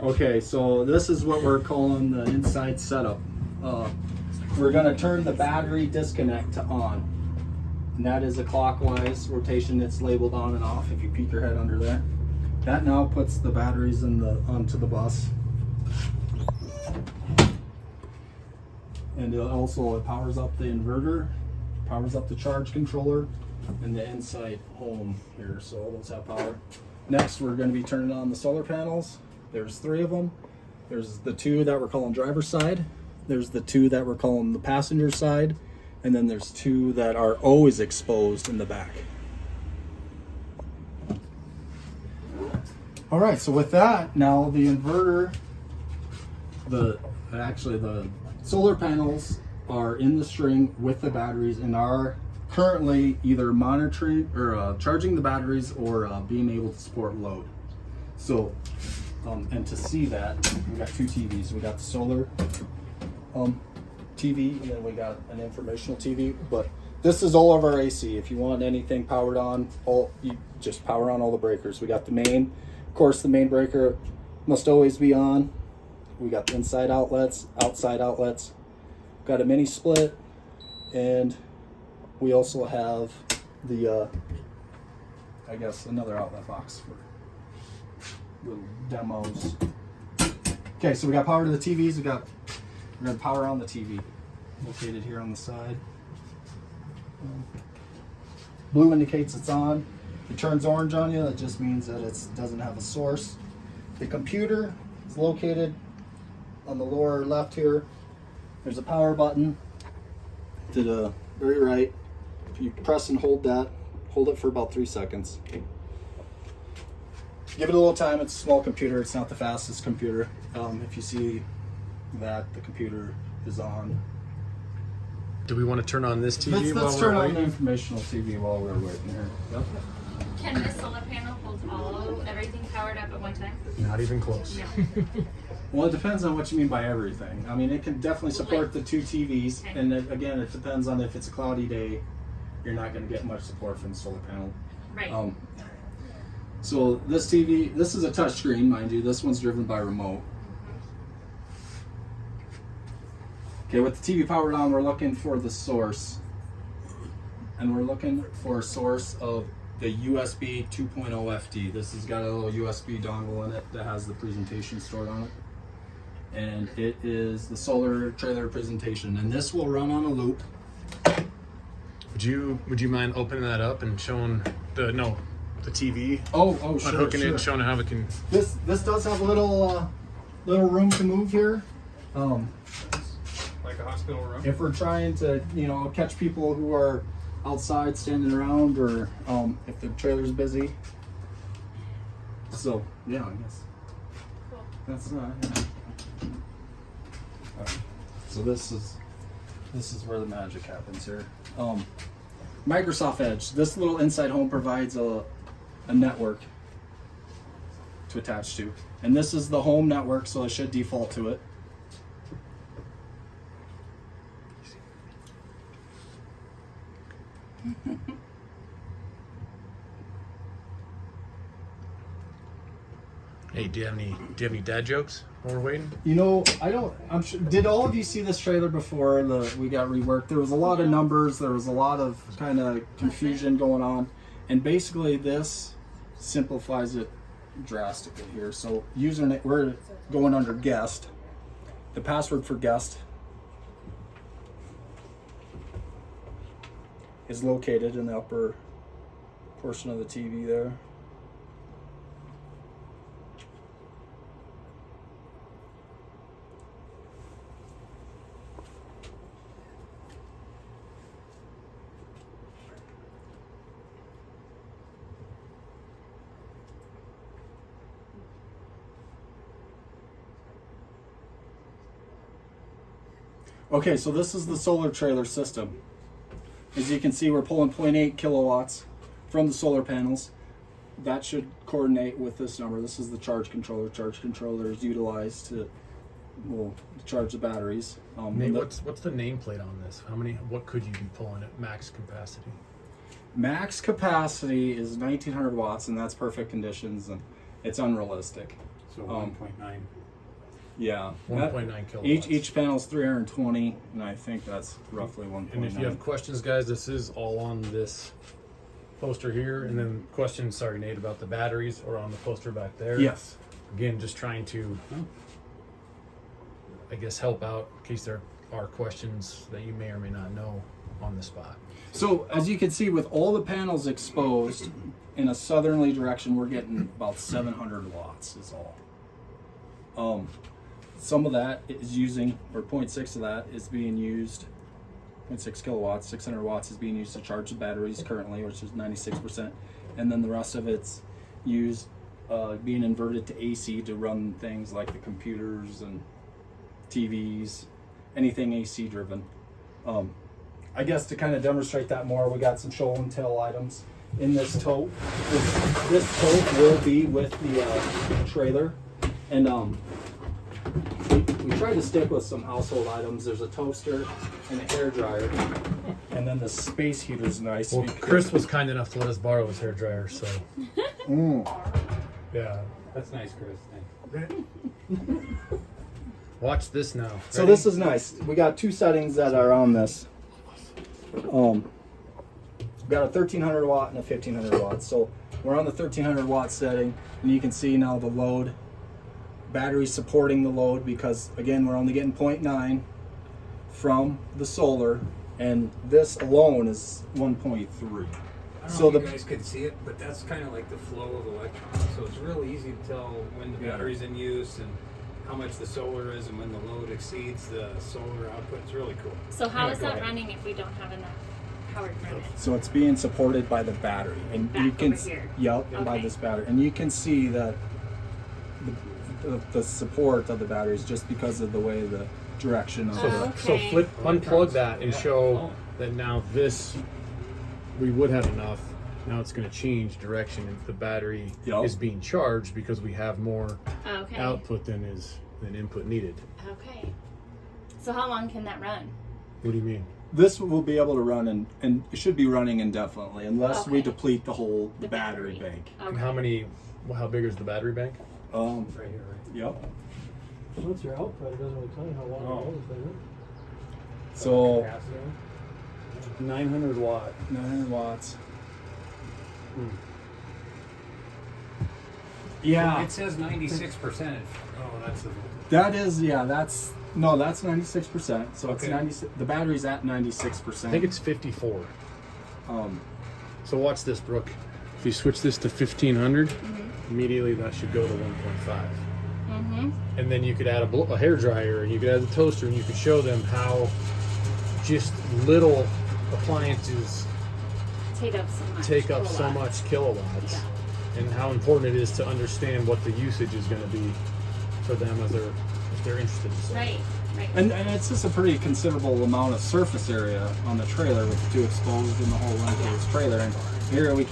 Okay, so this is what we're calling the inside setup. We're going to turn the battery disconnect to on. And that is a clockwise rotation. It's labeled on and off if you peek your head under there. That now puts the batteries onto the bus. And it powers up the inverter, powers up the charge controller, and the inside home here. So all those have power. Next, we're going to be turning on the solar panels. There's 3 of them. There's the 2 that we're calling driver's side. There's the 2 that we're calling the passenger side. And then there's 2 that are always exposed in the back. All right, so with that, now the inverter, the solar panels are in the string with the batteries and are currently either monitoring or charging the batteries or being able to support load. So, and to see that, we got 2 TVs. We got the solar TV, and then we got an informational TV. But this is all of our AC. If you want anything powered on, you just power on all the breakers. We got the main. Of course, the main breaker must always be on. We got the inside outlets, outside outlets. Got a mini split, and we also have the, I guess, another outlet box for little demos. Okay, so we got power to the TVs. We're gonna power on the TV, located here on the side. Blue indicates it's on. If it turns orange on you, that just means that it doesn't have a source. The computer is located on the lower left here. There's a power button to the very right. If you press and hold that, hold it for about 3 seconds. Give it a little time. It's a small computer. It's not the fastest computer. If you see that the computer is on. Do we want to turn on this TV? Let's turn on the informational TV while we're waiting here. Yep. Can this solar panel hold everything powered up at one time? Not even close. No. Well, it depends on what you mean by everything. I mean, it can definitely support the 2 TVs, Okay. and again, it depends on if it's a cloudy day, you're not going to get much support from the solar panel. Right. So this TV, this is a touch screen, mind you. This one's driven by remote. Okay, with the TV powered on, we're looking for the source, and we're looking for a source of the USB 2.0 FD. This has got a little USB dongle in it that has the presentation stored on it. And it is the solar trailer presentation, and this will run on a loop. Would you mind opening that up and showing the TV? Oh, sure. Unhooking it Sure. and showing how it can. This does have a little room to move here. Like a hospital room? If we're trying to catch people who are outside standing around, or if the trailer's busy. So yeah, I guess Cool. that's yeah. So this is where the magic happens here. Microsoft Edge. This little inside home provides a network to attach to, and this is the home network, so it should default to it. Hey, do you have any dad jokes while we're waiting? I'm sure. Did all of you see this trailer before we got reworked? There was a lot of numbers. There was a lot of kind of confusion going on, and basically this simplifies it drastically here. So username, we're going under guest. The password for guest is located in the upper portion of the TV there. Okay, so this is the solar trailer system. As you can see, we're pulling 0.8 kilowatts from the solar panels. That should coordinate with this number. This is the charge controller. Charge controller is utilized to charge the batteries. Nate, what's the nameplate on this? What could you be pulling at max capacity? Max capacity is 1900 watts, and that's perfect conditions, and it's unrealistic. So 1.9. Yeah. 1.9 kilowatts. Each panel's 320, and I think that's roughly 1.9. And if you have questions, guys, this is all on this poster here. And then questions, sorry, Nate, about the batteries or on the poster back there. Yes. Again, just trying to, I guess, help out in case there are questions that you may or may not know on the spot. So as you can see, with all the panels exposed in a southerly direction, we're getting about 700 watts is all. Some of that is using, or 0.6 of that is being used, 0.6 kilowatts, 600 watts is being used to charge the batteries currently, which is 96%. And then the rest of it's used, being inverted to AC to run things like the computers and TVs, anything AC driven. I guess to kind of demonstrate that more, we got some show and tell items in this tote. This tote will be with the trailer, and we tried to stick with some household items. There's a toaster and a hair dryer, and then the space heater's nice. Well, Chris was kind enough to let us borrow his hair dryer, so yeah. That's nice, Chris. Thanks. Watch this now. So Ready? this is nice. We got two settings that are on this. We've got a 1300 watt and a 1500 watt. So we're on the 1300 watt setting, and you can see now the load. Battery supporting the load, because again we're only getting 0.9 from the solar, and this alone is 1.3. I don't So know if the you guys could see it, but that's kind of like the flow of electrons. So it's real easy to tell when the battery's in use and how much the solar is and when the load exceeds the solar output. It's really cool. So how Yeah, is go that ahead. running if we don't have enough power to run it? So it's being supported by the battery, and Back you can over here. Yep, by Okay. this battery, and you can see that the support of the battery is just because of the way the direction of Oh. the So Okay. unplug that and Yeah. show that now this, we would have enough. Now it's going to change direction if the battery Yep. is being charged because we have more Okay. output than input needed. Okay. So how long can that run? What do you mean? This will be able to run, and it should be running indefinitely unless we Okay. deplete the whole The battery battery. bank. And Okay. how big is the battery bank? Um, Right here, right? yep. What's your output? It doesn't really tell you how long Oh. it goes, does it? So Capacity. 900 watt, 900 watts. Yeah, It says 96%. Oh, that's that is, yeah, that's 96%. So it's Okay. 96. The battery's at 96%. I think it's 54. So watch this, Brooke. If you switch this to 1500, immediately that should go to 1.5. Mm-hmm. And then you could add a hair dryer, and you could add the toaster, and you could show them how just little appliances Take up so much. take up so kilowatts. much kilowatts, and how important it is to understand what the usage is going to be for them if they're interested in something. Right. Right. And it's just a pretty considerable amount of surface area on the trailer with the two exposed in the whole length of this trailer. And here we